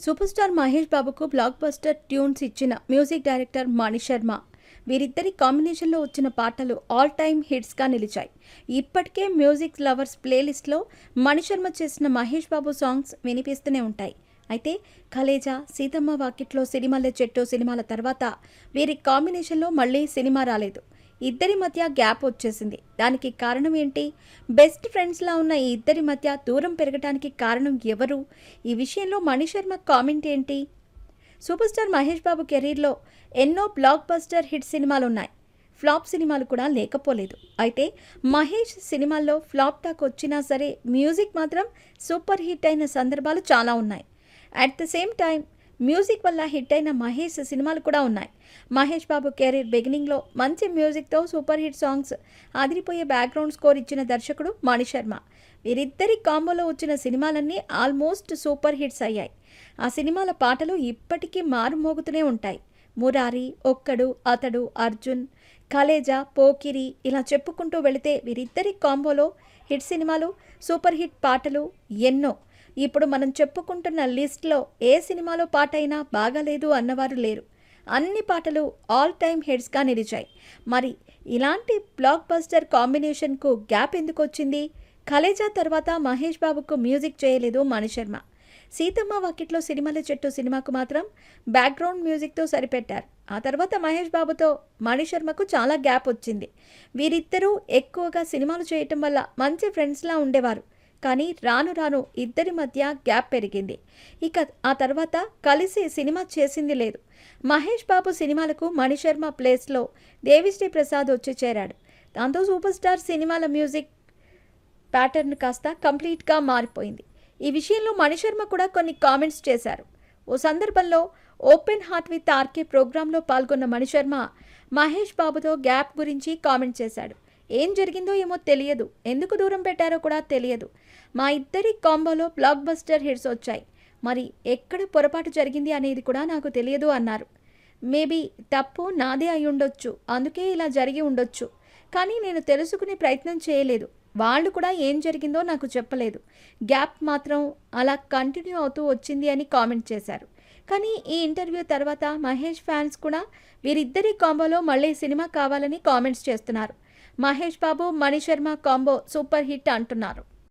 Super star Mahesh బాబుకు block buster tunes ఇచ్చిన music director Mani Sharma. వీరిద్దరి కాంబినేషన్లో వచ్చిన పాటలు ఆల్ టైమ్ హిట్స్గా నిలిచాయి. ఇప్పటికే మ్యూజిక్ లవర్స్ ప్లేలిస్ట్లో మణిశర్మ చేసిన మహేష్ బాబు సాంగ్స్ వినిపిస్తూనే ఉంటాయి. అయితే కలేజా, సీతమ్మ వాకిట్లో సిరిమల్లె చెట్టు సినిమాల తర్వాత వీరి కాంబినేషన్లో మళ్ళీ సినిమా రాలేదు. ఇద్దరి మధ్య గ్యాప్ వచ్చేసింది. దానికి కారణం ఏంటి? బెస్ట్ ఫ్రెండ్స్లా ఉన్న ఈ ఇద్దరి మధ్య దూరం పెరగడానికి కారణం ఎవరు? ఈ విషయంలో మణిశర్మ కామెంట్ ఏంటి? సూపర్ స్టార్ మహేష్ బాబు కెరీర్లో ఎన్నో బ్లాక్ బస్టర్ హిట్ సినిమాలున్నాయి. ఫ్లాప్ సినిమాలు కూడా లేకపోలేదు. అయితే మహేష్ సినిమాల్లో ఫ్లాప్ టాక్ వచ్చినా సరే మ్యూజిక్ మాత్రం సూపర్ హిట్ అయిన సందర్భాలు చాలా ఉన్నాయి. At the same time music వల్ల హిట్ అయిన మహేష్ సినిమాలు కూడా ఉన్నాయి. మహేష్ బాబు కెరీర్ బిగినింగ్లో మంచి మ్యూజిక్తో సూపర్ హిట్ సాంగ్స్, అదిరిపోయే బ్యాక్గ్రౌండ్ స్కోర్ ఇచ్చిన దర్శకుడు మణిశర్మ. వీరిద్దరి కాంబోలో వచ్చిన సినిమాలన్నీ ఆల్మోస్ట్ సూపర్ హిట్స్ అయ్యాయి. ఆ సినిమాల పాటలు ఇప్పటికీ మారుమోగుతూనే ఉంటాయి. మురారి, ఒక్కడు, అతడు, అర్జున్, కలేజా, పోకిరి ఇలా చెప్పుకుంటూ వెళితే వీరిద్దరి కాంబోలో హిట్ సినిమాలు, సూపర్ హిట్ పాటలు ఎన్నో. ఇప్పుడు మనం చెప్పుకుంటున్న లిస్ట్లో ఏ సినిమాలో పాట అయినా బాగాలేదు అన్నవారు లేరు. అన్ని పాటలు ఆల్ టైమ్ హిట్స్గా నిలిచాయి. మరి ఇలాంటి బ్లాక్ బస్టర్ కాంబినేషన్కు గ్యాప్ ఎందుకు వచ్చింది? కలేజా తర్వాత మహేష్ బాబుకు మ్యూజిక్ చేయలేదు మణిశర్మ. సీతమ్మ వాకిట్లో సిరిమల్లె చెట్టు సినిమాకు మాత్రం బ్యాక్గ్రౌండ్ మ్యూజిక్తో సరిపెట్టారు. ఆ తర్వాత మహేష్ బాబుతో మణిశర్మకు చాలా గ్యాప్ వచ్చింది. వీరిద్దరూ ఎక్కువగా సినిమాలు చేయటం వల్ల మంచి ఫ్రెండ్స్లా ఉండేవారు. కానీ రాను రాను ఇద్దరి మధ్య గ్యాప్ పెరిగింది. ఇక ఆ తర్వాత కలిసి సినిమా చేసింది లేదు. మహేష్ బాబు సినిమాలకు మణిశర్మ ప్లేస్లో దేవిశ్రీ ప్రసాద్ వచ్చి చేరాడు. దాంతో సూపర్ స్టార్ సినిమాల మ్యూజిక్ ప్యాటర్న్ కాస్త కంప్లీట్గా మారిపోయింది. ఈ విషయంలో మణిశర్మ కూడా కొన్ని కామెంట్స్ చేశారు. ఓ సందర్భంలో ఓపెన్ హార్ట్ విత్ ఆర్కే ప్రోగ్రాంలో పాల్గొన్న మణిశర్మ మహేష్ బాబుతో గ్యాప్ గురించి కామెంట్ చేశాడు. ఏం జరిగిందో ఏమో తెలియదు, ఎందుకు దూరం పెట్టారో కూడా తెలియదు. మా ఇద్దరి కాంబోలో బ్లాక్ బస్టర్ హిట్స్ వచ్చాయి. మరి ఎక్కడ పొరపాటు జరిగింది అనేది కూడా నాకు తెలియదు అన్నారు. మేబీ తప్పు నాదే అయి ఉండొచ్చు, అందుకే ఇలా జరిగి ఉండొచ్చు. కానీ నేను తెలుసుకునే ప్రయత్నం చేయలేదు. వాళ్ళు కూడా ఏం జరిగిందో నాకు చెప్పలేదు. గ్యాప్ మాత్రం అలా కంటిన్యూ అవుతూ వచ్చింది అని కామెంట్ చేశారు. కానీ ఈ ఇంటర్వ్యూ తర్వాత మహేష్ ఫ్యాన్స్ కూడా వీరిద్దరి కాంబోలో మళ్ళీ సినిమా కావాలని కామెంట్స్ చేస్తున్నారు. Mahesh Babu, Mani Sharma combo super hit అంటున్నారు.